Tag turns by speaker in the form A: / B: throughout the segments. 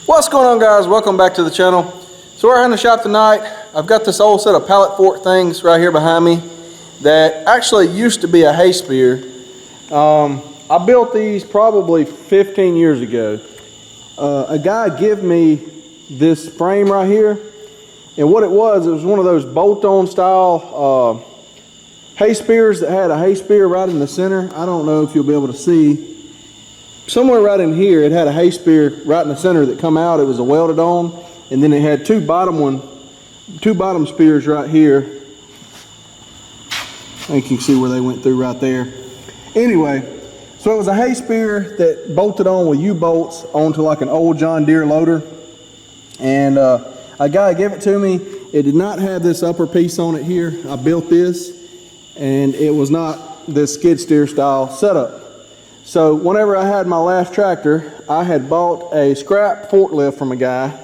A: What's going on, guys? Welcome back to the channel. So we're in the shop tonight. I've got this old set of pallet fork things right here behind me that actually used to be a hay spear. I built these probably 15 years ago. A guy gave me this frame right here, and what it was one of those bolt-on style hay spears that had a hay spear right in the center. I don't know if you'll be able to see. Somewhere right in here, it had a hay spear right in the center that come out. It was a welded on, and then it had two bottom spears right here. I think you can see where they went through right there. Anyway, so it was a hay spear that bolted on with U-bolts onto like an old John Deere loader. And a guy gave it to me. It did not have this upper piece on it here. I built this, and it was not this skid steer style setup. So whenever I had my last tractor, I had bought a scrap forklift from a guy,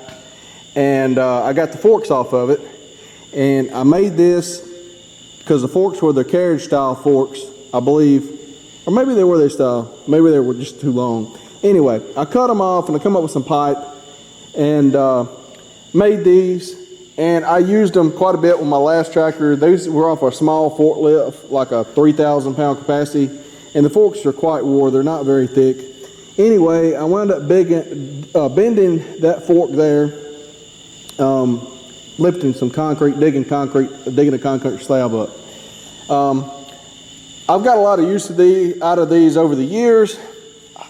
A: and I got the forks off of it, and I made this because the forks were the carriage style forks, I believe, or maybe they were their style, maybe they were just too long. Anyway, I cut them off and I come up with some pipe and made these, and I used them quite a bit with my last tractor. These were off a small forklift, like a 3,000 pound capacity. And the forks are quite wore, they're not very thick. Anyway, I wound up bending that fork there, lifting some concrete, digging a concrete slab up. I've got a lot of use out of these over the years.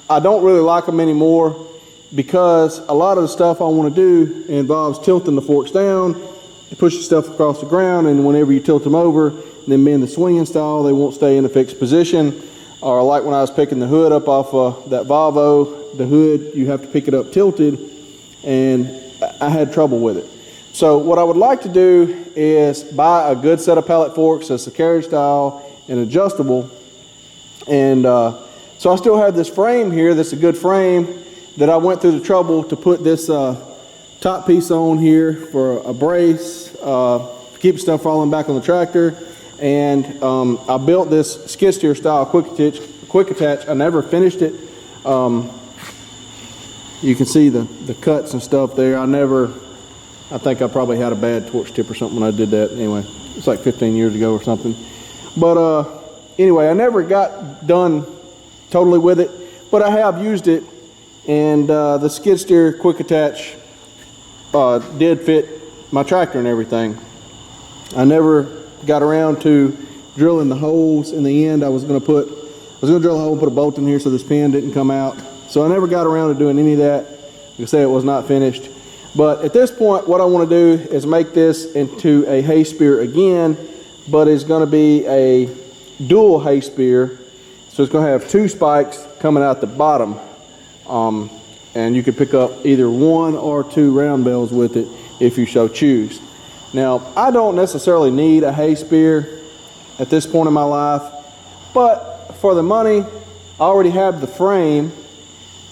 A: I don't really like them anymore because a lot of the stuff I want to do involves tilting the forks down, pushing stuff across the ground, and whenever you tilt them over, then being the swinging style, they won't stay in a fixed position. Or like when I was picking the hood up off that Volvo, the hood, you have to pick it up tilted, and I had trouble with it. So what I would like to do is buy a good set of pallet forks that's the carriage style and adjustable. And so I still have this frame here that's a good frame that I went through the trouble to put this top piece on here for a brace, to keep stuff falling back on the tractor. And I built this skid steer style quick attach. I never finished it. You can see the cuts and stuff there. I think I probably had a bad torch tip or something when I did that. Anyway, it's like 15 years ago or something. But anyway, I never got done totally with it, but I have used it, and the skid steer quick attach did fit my tractor and everything. I never got around to drilling the holes in the end. I was going to drill a hole and put a bolt in here so this pin didn't come out. So I never got around to doing any of that. Like I say, it was not finished. But at this point, what I want to do is make this into a hay spear again, but it's going to be a dual hay spear. So it's going to have two spikes coming out the bottom. And you could pick up either one or two round bells with it if you so choose. Now, I don't necessarily need a hay spear at this point in my life, but for the money, I already have the frame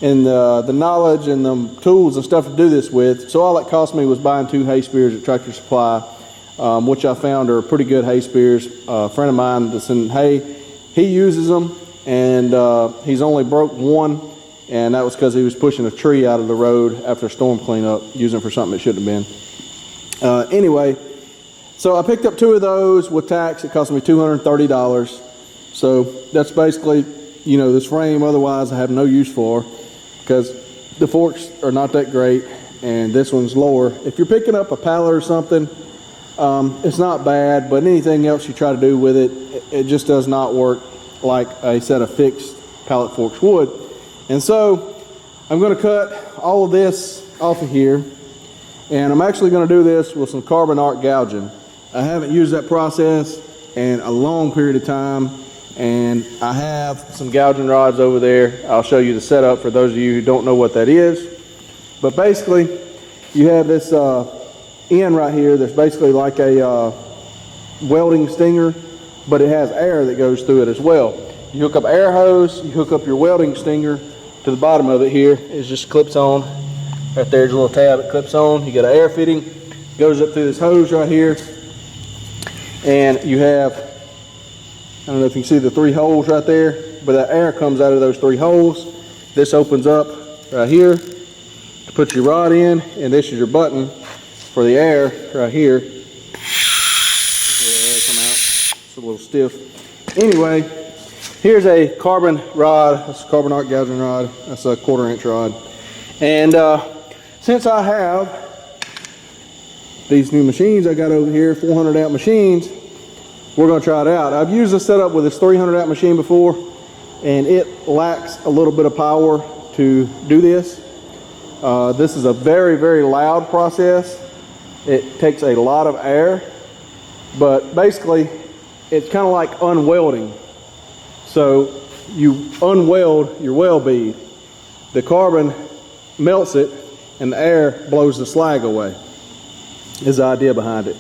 A: and the knowledge and the tools and stuff to do this with. So all it cost me was buying two hay spears at Tractor Supply, which I found are pretty good hay spears. A friend of mine that's in hay, he uses them, and he's only broke one, and that was because he was pushing a tree out of the road after a storm cleanup, using it for something it shouldn't have been. Anyway, so I picked up two of those with tax. It cost me $230. So that's basically, you know, this frame otherwise I have no use for, because the forks are not that great and this one's lower. If you're picking up a pallet or something, it's not bad, but anything else you try to do with it, it just does not work like a set of fixed pallet forks would. And so I'm going to cut all of this off of here. And I'm actually going to do this with some carbon arc gouging. I haven't used that process in a long period of time, and I have some gouging rods over there. I'll show you the setup for those of you who don't know what that is. But basically, you have this end right here that's basically like a welding stinger, but it has air that goes through it as well. You hook up an air hose, you hook up your welding stinger to the bottom of it here. It just clips on. Right there's a little tab, it clips on. You got an air fitting, goes up through this hose right here. And you have, I don't know if you can see the three holes right there, but that air comes out of those three holes. This opens up right here, Put your rod in, and this is your button for the air right here. Let the air come out. It's a little stiff. Anyway, here's a carbon rod. That's a carbon arc gouging rod. That's a 1/4 inch rod. And since I have these new machines I got over here, 400 amp machines, we're going to try it out. I've used this setup with this 300 amp machine before, and it lacks a little bit of power to do this. This is a very, very loud process. It takes a lot of air, but basically it's kind of like unwelding. So you unweld your weld bead, the carbon melts it, and the air blows the slag away, is the idea behind it.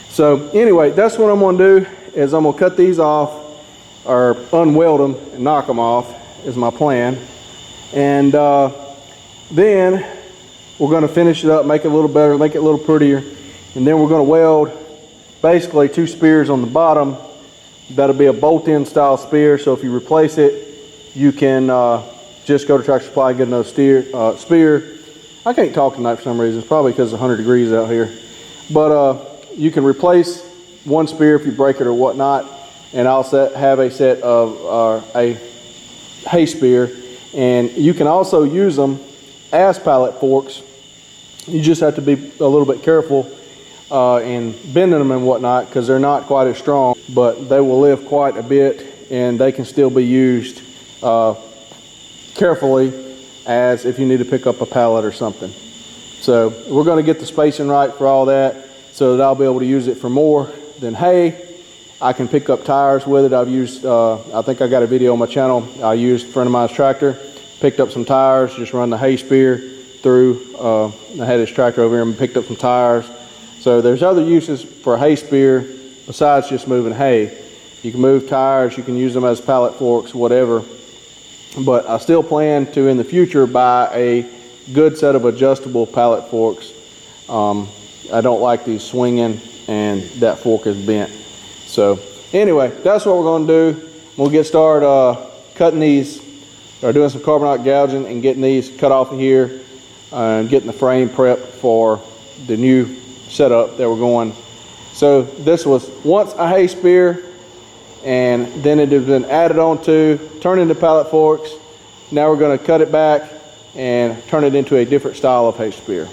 A: So anyway, that's what I'm going to do, is I'm going to cut these off, or unweld them and knock them off, is my plan. And then we're going to finish it up, make it a little better, make it a little prettier, and then we're going to weld basically 2 spears on the bottom. That'll be a bolt-in style spear, so if you replace it, you can just go to Tractor Supply and get another spear. I can't talk tonight for some reason. It's probably because it's 100 degrees out here. But you can replace one spear if you break it or whatnot, and I'll have a set of a hay spear, and you can also use them as pallet forks. You just have to be a little bit careful in bending them and whatnot, because they're not quite as strong, but they will lift quite a bit, and they can still be used carefully as if you need to pick up a pallet or something. So we're going to get the spacing right for all that, so that I'll be able to use it for more than hay. I can pick up tires with it. I've used, I think I got a video on my channel. I used a friend of mine's tractor, picked up some tires, just run the hay spear through. I had his tractor over here and picked up some tires. So there's other uses for a hay spear besides just moving hay. You can move tires, you can use them as pallet forks, whatever. But I still plan to, in the future, buy a good set of adjustable pallet forks. I don't like these swinging and that fork is bent. So anyway, that's what we're going to do. We'll get started cutting these, or doing some carbon arc gouging and getting these cut off of here, and getting the frame prepped for the new setup that we're going. So this was once a hay spear, and then it has been added on to, turned into pallet forks. Now we're going to cut it back and turn it into a different style of hay spear.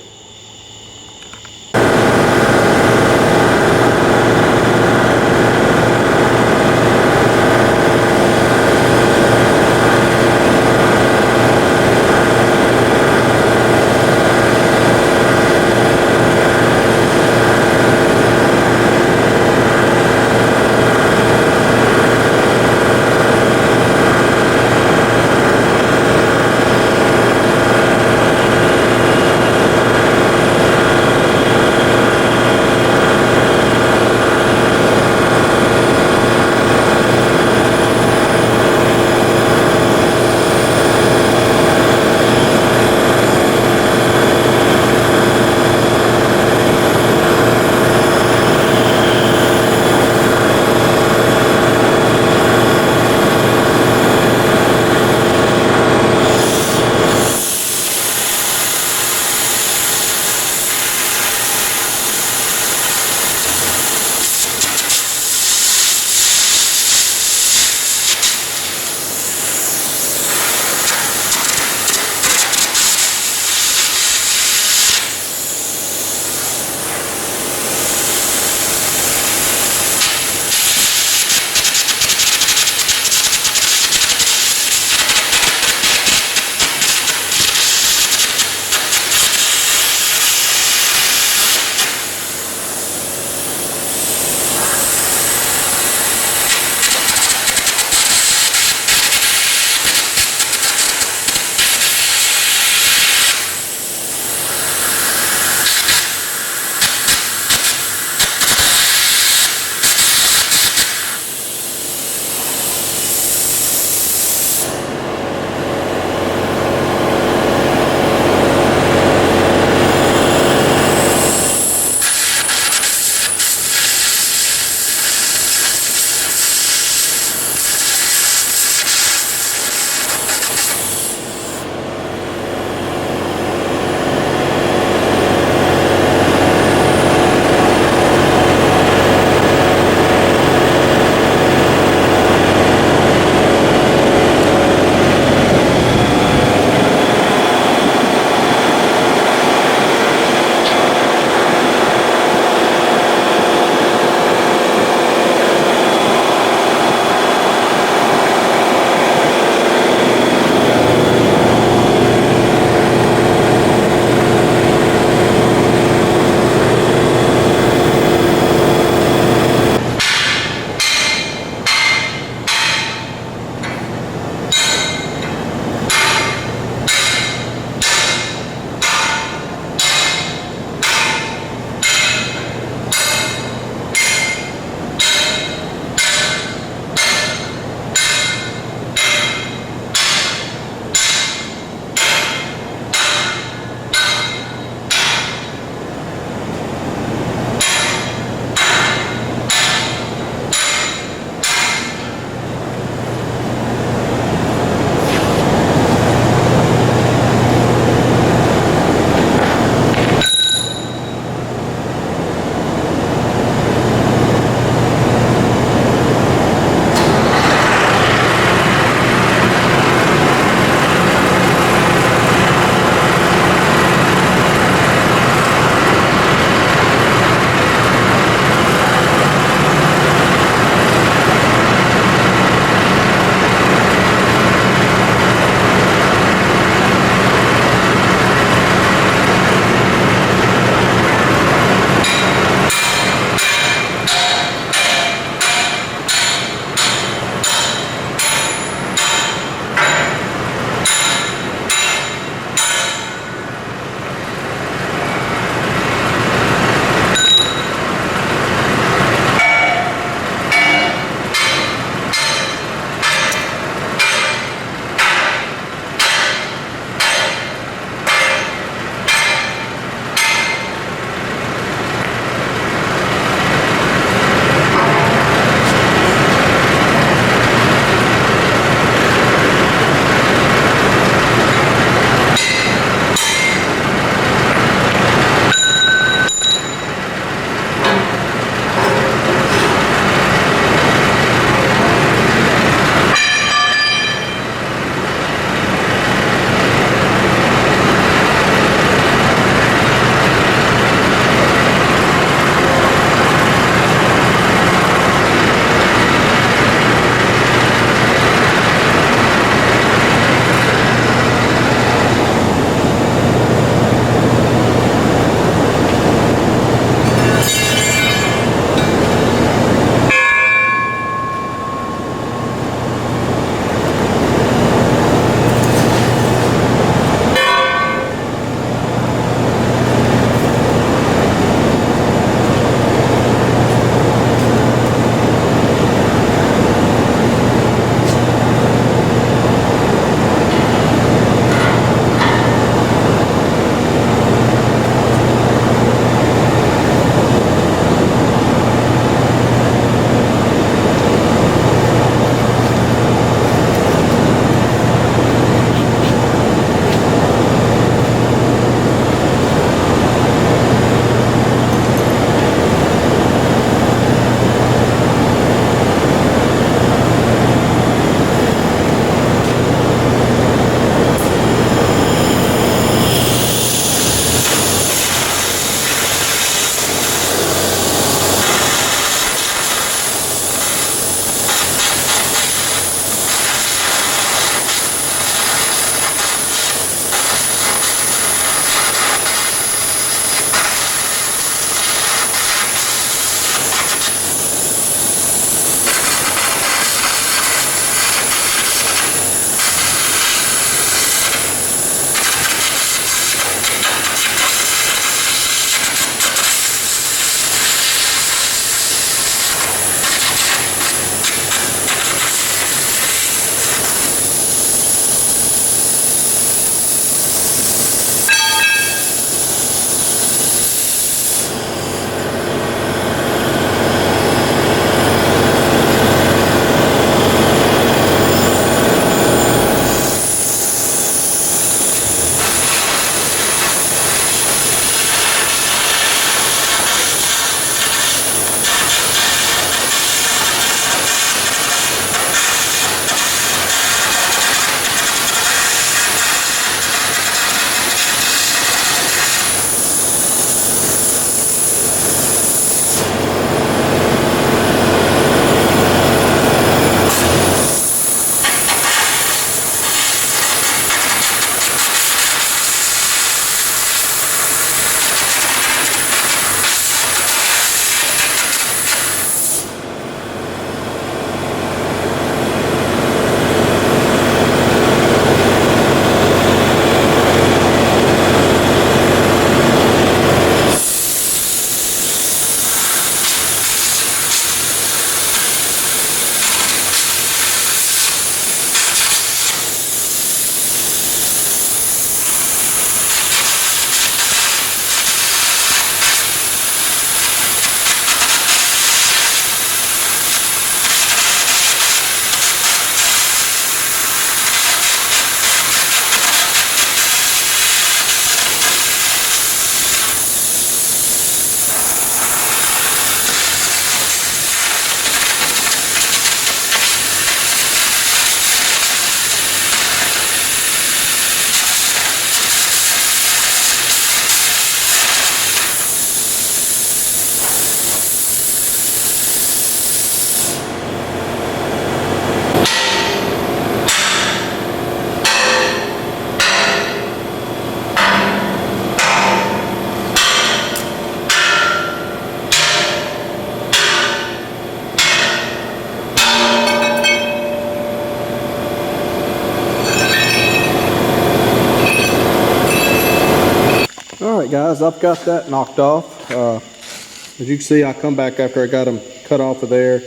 A: guys, I've got that knocked off. As you can see, I come back after I got them cut off of there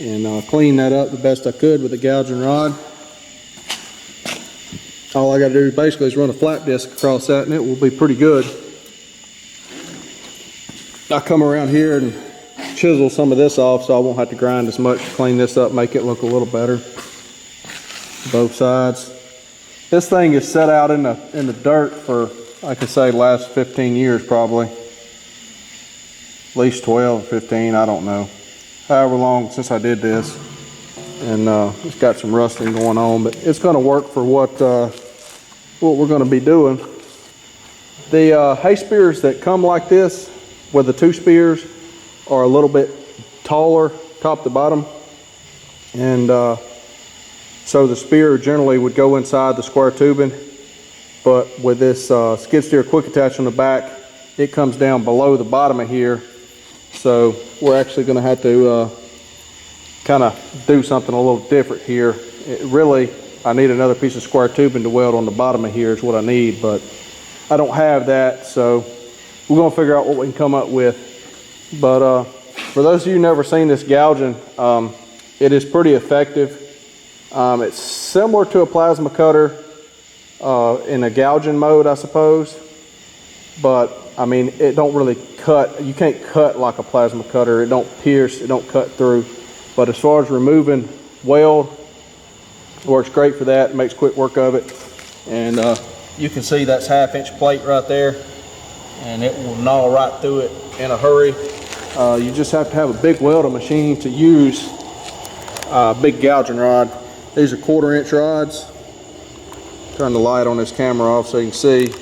A: and clean that up the best I could with the gouging rod. All I got to do basically is run a flat disc across that and it will be pretty good. I come around here and chisel some of this off so I won't have to grind as much to clean this up, make it look a little better. Both sides. This thing is set out in the dirt for, I could say, the last 15 years probably. At least 12, 15, I don't know. However long since I did this. And it's got some rusting going on, but it's going to work for what we're going to be doing. The hay spears that come like this with the 2 spears are a little bit taller top to bottom. And so the spear generally would go inside the square tubing, but with this skid steer quick attach on the back, it comes down below the bottom of here. So we're actually going to have to kind of do something a little different here. I need another piece of square tubing to weld on the bottom of here is what I need, but I don't have that, so we're going to figure out what we can come up with. But for those of you who never seen this gouging, it is pretty effective. It's similar to a plasma cutter in a gouging mode, I suppose, but I mean, it don't really cut. You can't cut like a plasma cutter. It don't pierce, it don't cut through. But as far as removing weld, it works great for that. It makes quick work of it. And you can see that's 1/2 inch plate right there, and it will gnaw right through it in a hurry. You just have to have a big welding machine to use a big gouging rod. These are 1/4 inch rods. Turn the light on this camera off so you can see.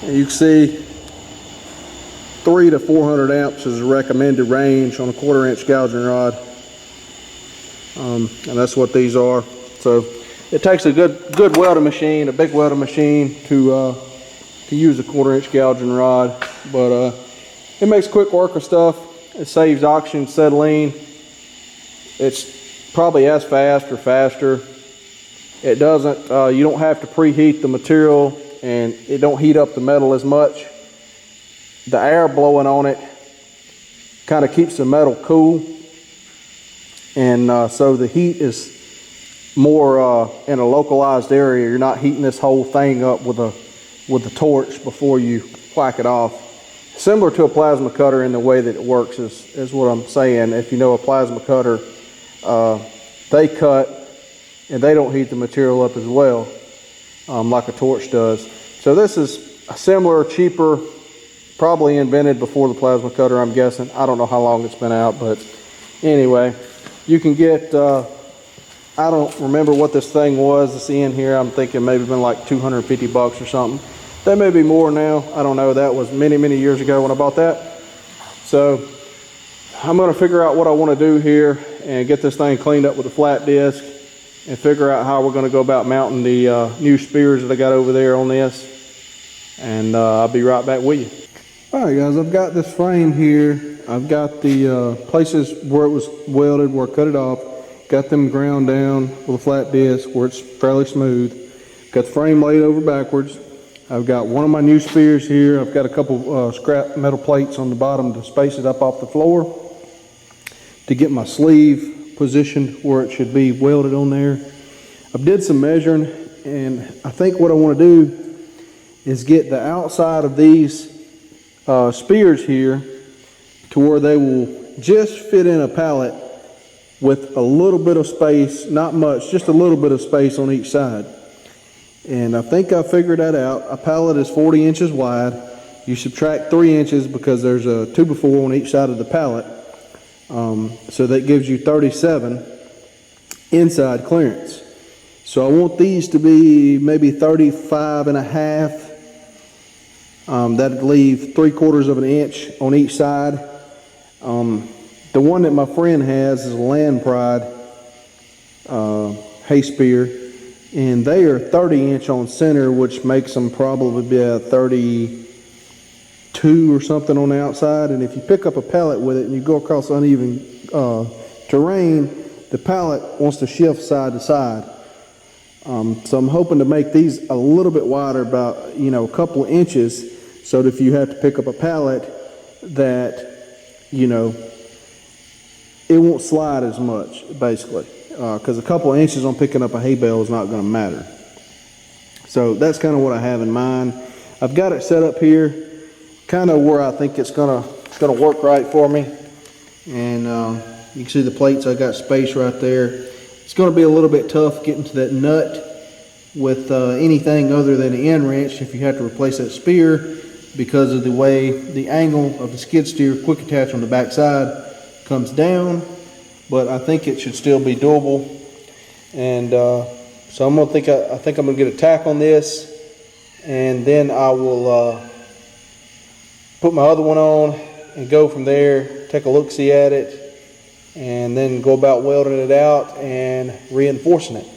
A: And you can see 300 to 400 amps is the recommended range on a 1/4 inch gouging rod. And that's what these are. So it takes a good welding machine, a big welding machine to use a 1/4 inch gouging rod. But it makes quick work of stuff. It saves oxygen, acetylene. It's probably as fast or faster. It doesn't, you don't have to preheat the material, and it don't heat up the metal as much. The air blowing on it kind of keeps the metal cool, and so the heat is more in a localized area. You're not heating this whole thing up with a torch before you whack it off. Similar to a plasma cutter in the way that it works is what I'm saying. If you know a plasma cutter, they cut and they don't heat the material up as well, like a torch does. So this is a similar, cheaper, probably invented before the plasma cutter, I'm guessing. I don't know how long it's been out, but anyway, you can get, I don't remember what this thing was that's in here. I'm thinking maybe been like 250 bucks or something. That may be more now. I don't know. That was many, many years ago when I bought that. So I'm going to figure out what I want to do here and get this thing cleaned up with a flat disc and figure out how we're going to go about mounting the new spears that I got over there on this. And I'll be right back with you. All right, guys, I've got this frame here. I've got the places where it was welded, where I cut it off. Got them ground down with a flat disc where it's fairly smooth. Got the frame laid over backwards. I've got one of my new spears here. I've got a couple scrap metal plates on the bottom to space it up off the floor to get my sleeve positioned where it should be welded on there. I did some measuring, and I think what I want to do is get the outside of these spears here to where they will just fit in a pallet with a little bit of space, not much, just a little bit of space on each side. And I think I figured that out. A pallet is 40 inches wide. You subtract 3 inches because there's a 2x4 on each side of the pallet. So that gives you 37 inside clearance. So I want these to be maybe 35 and a half. That'd leave 3/4 of an inch on each side. The one that my friend has is a Land Pride hay spear, and they are 30 inch on center, which makes them probably be a 32 or something on the outside. And if you pick up a pallet with it and you go across uneven terrain, the pallet wants to shift side to side. So I'm hoping to make these a little bit wider, about, you know, a couple inches, so that if you have to pick up a pallet, that, you know, it won't slide as much, basically. Because a couple inches on picking up a hay bale is not going to matter. So that's kind of what I have in mind. I've got it set up here, kind of where I think it's gonna work right for me. And you can see the plates. I got space right there. It's going to be a little bit tough getting to that nut with anything other than the end wrench if you have to replace that spear, because of the way the angle of the skid steer quick attach on the back side comes down. But I think it should still be doable. And so I'm gonna I think I'm gonna get a tack on this, and then I will put my other one on and go from there, take a look-see at it, and then go about welding it out and reinforcing it.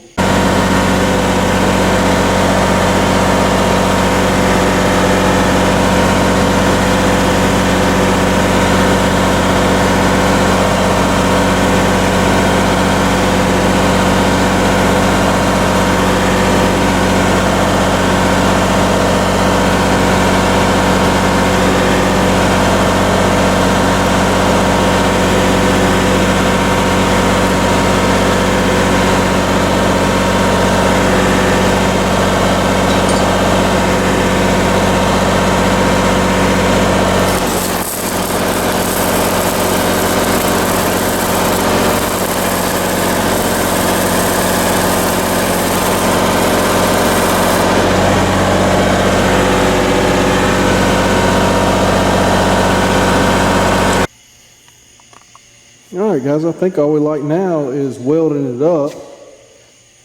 A: Alright guys, I think all we like now is welding it up.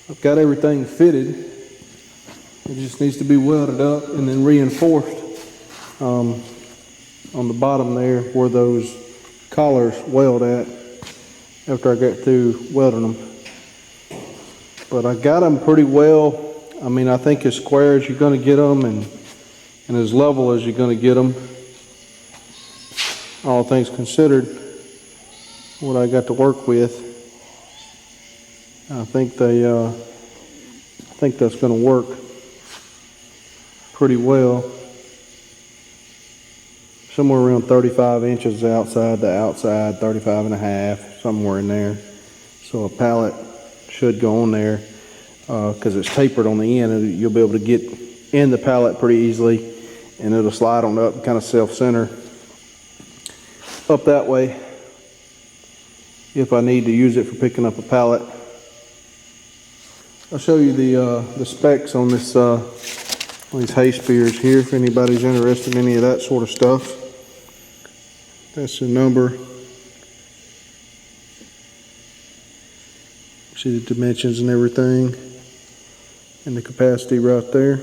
A: I've got everything fitted. It just needs to be welded up and then reinforced on the bottom there where those collars weld at after I get through welding them. But I got them pretty well. I mean, I think as square as you're going to get them and as level as you're going to get them, all things considered. What I got to work with, I think that's going to work pretty well. Somewhere around 35 inches outside to outside, 35 and a half, somewhere in there. So a pallet should go on there because it's tapered on the end, and you'll be able to get in the pallet pretty easily, and it'll slide on up and kind of self-center up that way if I need to use it for picking up a pallet. I'll show you the specs on this on these hay spears here if anybody's interested in any of that sort of stuff. That's the number. See the dimensions and everything, and the capacity right there.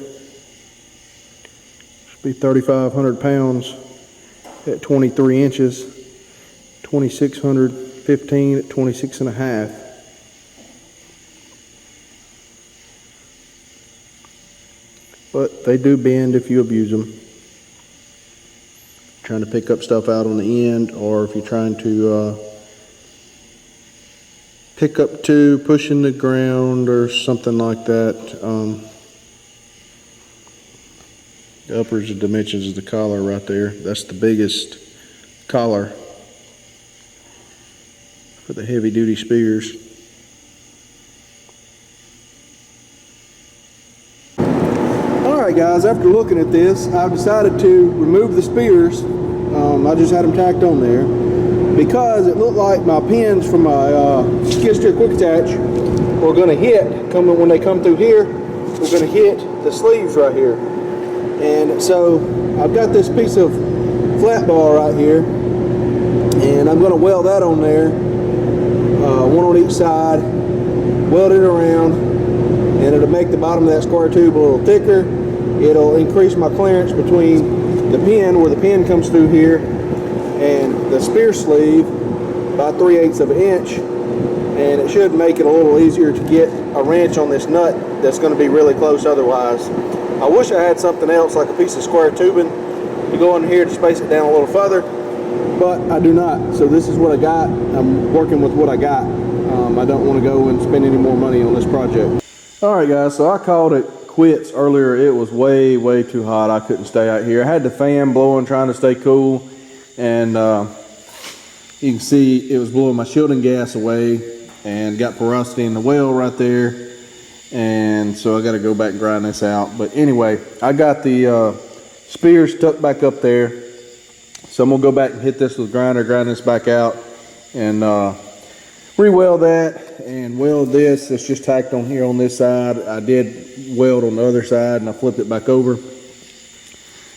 A: Should be 3,500 pounds at 23 inches, 2,615 at 26 and a half. But they do bend if you abuse them. Trying to pick up stuff out on the end, or if you're trying to pick up two, pushing the ground or something like that. The uppers and dimensions of the collar right there. That's the biggest collar for the heavy duty spears. Alright guys, after looking at this, I've decided to remove the spears. I just had them tacked on there because it looked like my pins from my skid steer quick attach were going to hit, when they come through here, we're going to hit the sleeves right here. And so I've got this piece of flat bar right here, and I'm going to weld that on there, one on each side, weld it around, and it'll make the bottom of that square tube a little thicker. It'll increase my clearance between the pin, where the pin comes through here, and the spear sleeve by 3/8 of an inch, and it should make it a little easier to get a wrench on this nut that's going to be really close otherwise. I wish I had something else like a piece of square tubing to go in here to space it down a little further, but I do not. So this is what I got. I'm working with what I got. I don't want to go and spend any more money on this project. Alright guys, so I called it quits earlier. It was way too hot. I couldn't stay out here. I had the fan blowing trying to stay cool, and you can see it was blowing my shielding gas away and got porosity in the well right there, and so I got to go back and grind this out. But anyway, I got the spear stuck back up there, so I'm gonna go back and hit this with grind this back out, and re-weld that and weld this. It's just tacked on here on this side. I did weld on the other side and I flipped it back over.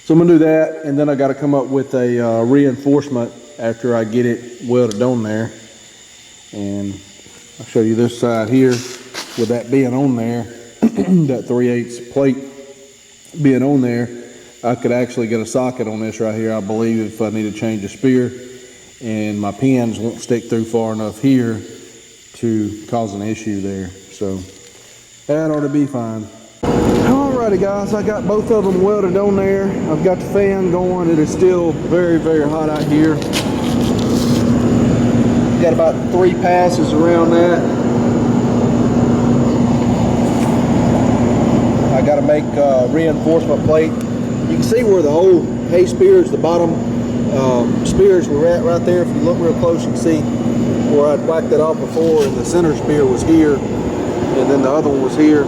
A: So I'm gonna do that, and then I got to come up with a reinforcement after I get it welded on there. And I'll show you this side here with that being on there, that 3/8 plate being on there. I could actually get a socket on this right here, I believe, if I need to change the spear, and my pins won't stick through far enough here to cause an issue there. So that ought to be fine. Alrighty guys, I got both of them welded on there. I've got the fan going. It is still very hot out here. Got about 3 passes around that. I got to make a reinforcement plate. You can see where the old hay spears, the bottom spears were at right there. If you look real close, you can see where I'd whacked it off before, and the center spear was here, and then the other one was here.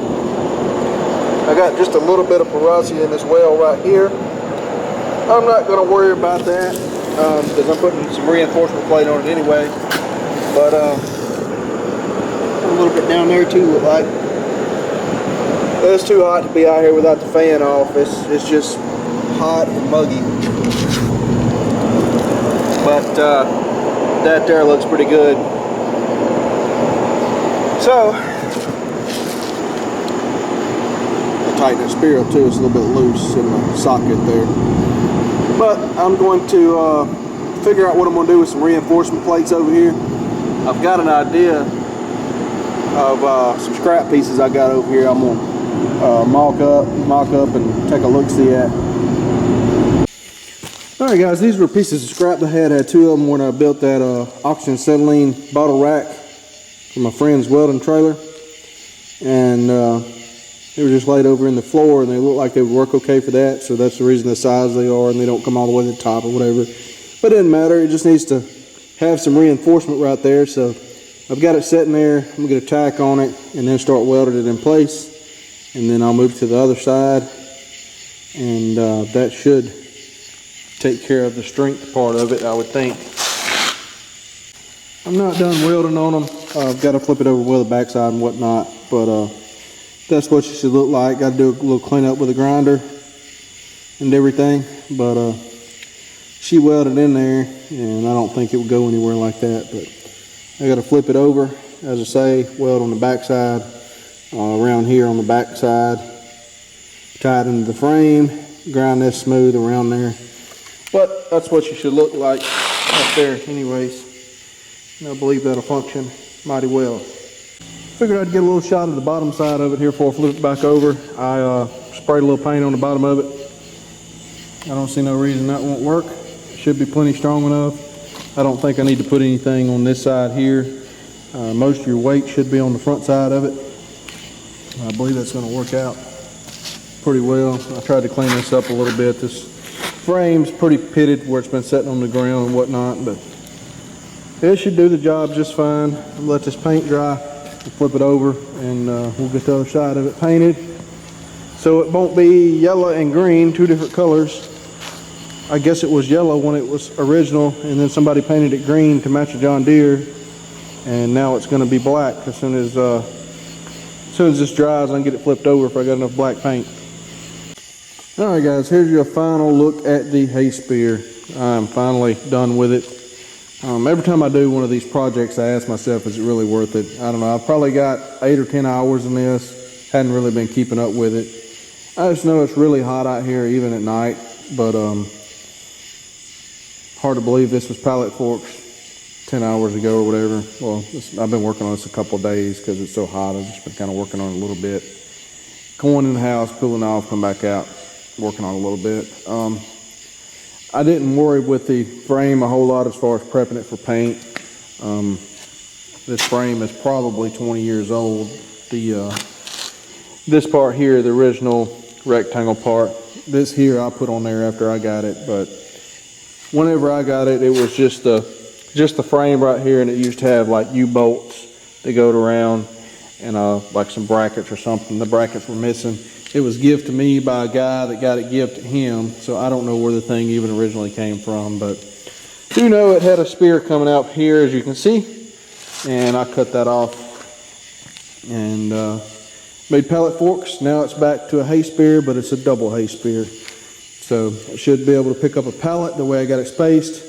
A: I got just a little bit of porosity in this well right here. I'm not going to worry about that because I'm putting some reinforcement plate on it anyway. But a little bit down there too, look like. It's too hot to be out here without the fan off. It's just hot and muggy. But that there looks pretty good. So I'll tighten that spear up too. It's a little bit loose in the socket there. But I'm going to figure out what I'm going to do with some reinforcement plates over here. I've got an idea of some scrap pieces I got over here. I'm going to mock up and take a look-see at. Alright guys, these were pieces of scrap I had 2 of them when I built that oxygen acetylene bottle rack for my friend's welding trailer. And they were just laid over in the floor, and they look like they would work okay for that. So that's the reason the size they are, and they don't come all the way to the top or whatever. But it doesn't matter, it just needs to have some reinforcement right there. So I've got it sitting there. I'm going to get a tack on it and then start welding it in place. And then I'll move to the other side, and that should take care of the strength part of it, I would think. I'm not done welding on them. I've got to flip it over with the backside and whatnot, but that's what it should look like. Got to do a little cleanup with a grinder and everything, but she welded in there, and I don't think it would go anywhere like that. But I got to flip it over, as I say, weld on the backside, around here on the backside, tie it into the frame, grind this smooth around there. But that's what you should look like up there anyways. And I believe that'll function mighty well. Figured I'd get a little shot of the bottom side of it here before I flip it back over. I sprayed a little paint on the bottom of it. I don't see no reason that won't work. It should be plenty strong enough. I don't think I need to put anything on this side here. Most of your weight should be on the front side of it. I believe that's going to work out pretty well. I tried to clean this up a little bit. This frame's pretty pitted where it's been sitting on the ground and whatnot, but it should do the job just fine. I'll let this paint dry, we'll flip it over, and we'll get the other side of it painted. So it won't be yellow and green, 2 different colors. I guess it was yellow when it was original, and then somebody painted it green to match a John Deere, and now it's going to be black as soon as this dries. I can get it flipped over if I got enough black paint. Alright guys, here's your final look at the hay spear. I'm finally done with it. Every time I do one of these projects, I ask myself, is it really worth it? I don't know, I've probably got 8 or 10 hours in this. Hadn't really been keeping up with it. I just know it's really hot out here even at night, but hard to believe this was pallet forks 10 hours ago or whatever. Well, I've been working on this a couple of days because it's so hot. I've just been kind of working on it a little bit. Going in the house, cooling off, come back out, working on it a little bit. I didn't worry with the frame a whole lot as far as prepping it for paint. This frame is probably 20 years old. The This part here, the original rectangle part, this here I put on there after I got it, but whenever I got it, it was just the frame right here, and it used to have like U-bolts that go around and like some brackets or something. The brackets were missing. It was gifted to me by a guy that got it gifted to him, so I don't know where the thing even originally came from, but do know it had a spear coming out here, as you can see, and I cut that off and made pallet forks. Now it's back to a hay spear, but it's a double hay spear, so I should be able to pick up a pallet the way I got it spaced.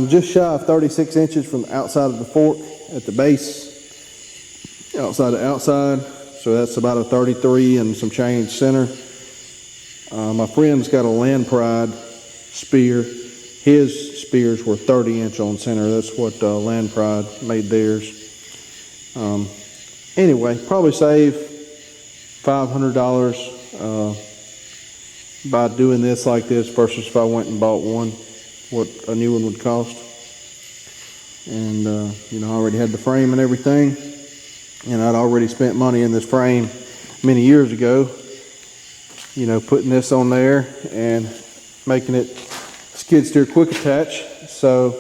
A: Just shy of 36 inches from the outside of the fork at the base, outside to outside, so that's about a 33 and some change center. My friend's got a Land Pride spear. His spears were 30-inch on center. That's what Land Pride made theirs. Anyway, probably save $500 by doing this like this versus if I went and bought one, what a new one would cost. And you know, I already had the frame and everything, and I'd already spent money in this frame many years ago, you know, putting this on there and making it skid steer quick attach, so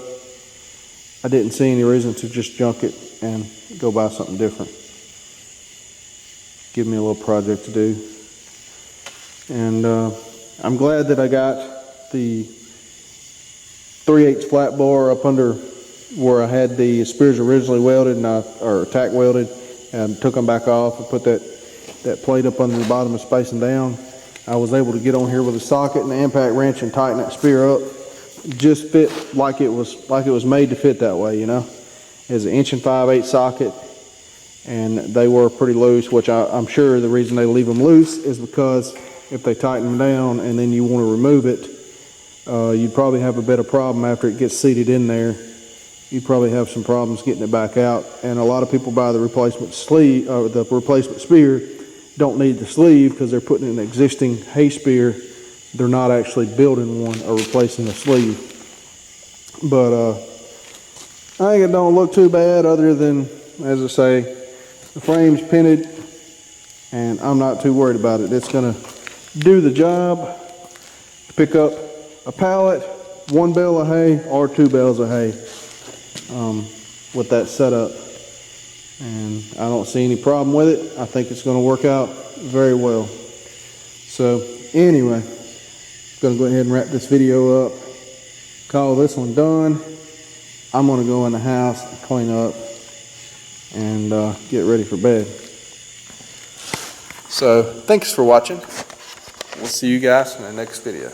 A: I didn't see any reason to just junk it and go buy something different. Give me a little project to do. And I'm glad that I got the 3/8 flat bar up under where I had the spears originally welded and or tack welded, and took them back off and put that plate up under the bottom and space them down. I was able to get on here with a socket and the impact wrench and tighten that spear up. It just fit like it was made to fit that way, you know. It's an 1 5/8 socket, and they were pretty loose, which I'm sure the reason they leave them loose is because if they tighten them down and then you want to remove it, you'd probably have a bit of problem after it gets seated in there. You'd probably have some problems getting it back out. And a lot of people buy the replacement sleeve, or the replacement spear, don't need the sleeve because they're putting in an existing hay spear. They're not actually building one or replacing the sleeve. But I think it don't look too bad, other than, as I say, the frame's pinted, and I'm not too worried about it. It's gonna do the job to pick up a pallet, 1 bale of hay or 2 bales of hay with that setup, and I don't see any problem with it. I think it's going to work out very well. So anyway, I'm going to go ahead and wrap this video up, call this one done. I'm going to go in the house, clean up, and get ready for bed. So thanks for watching. We'll see you guys in the next video.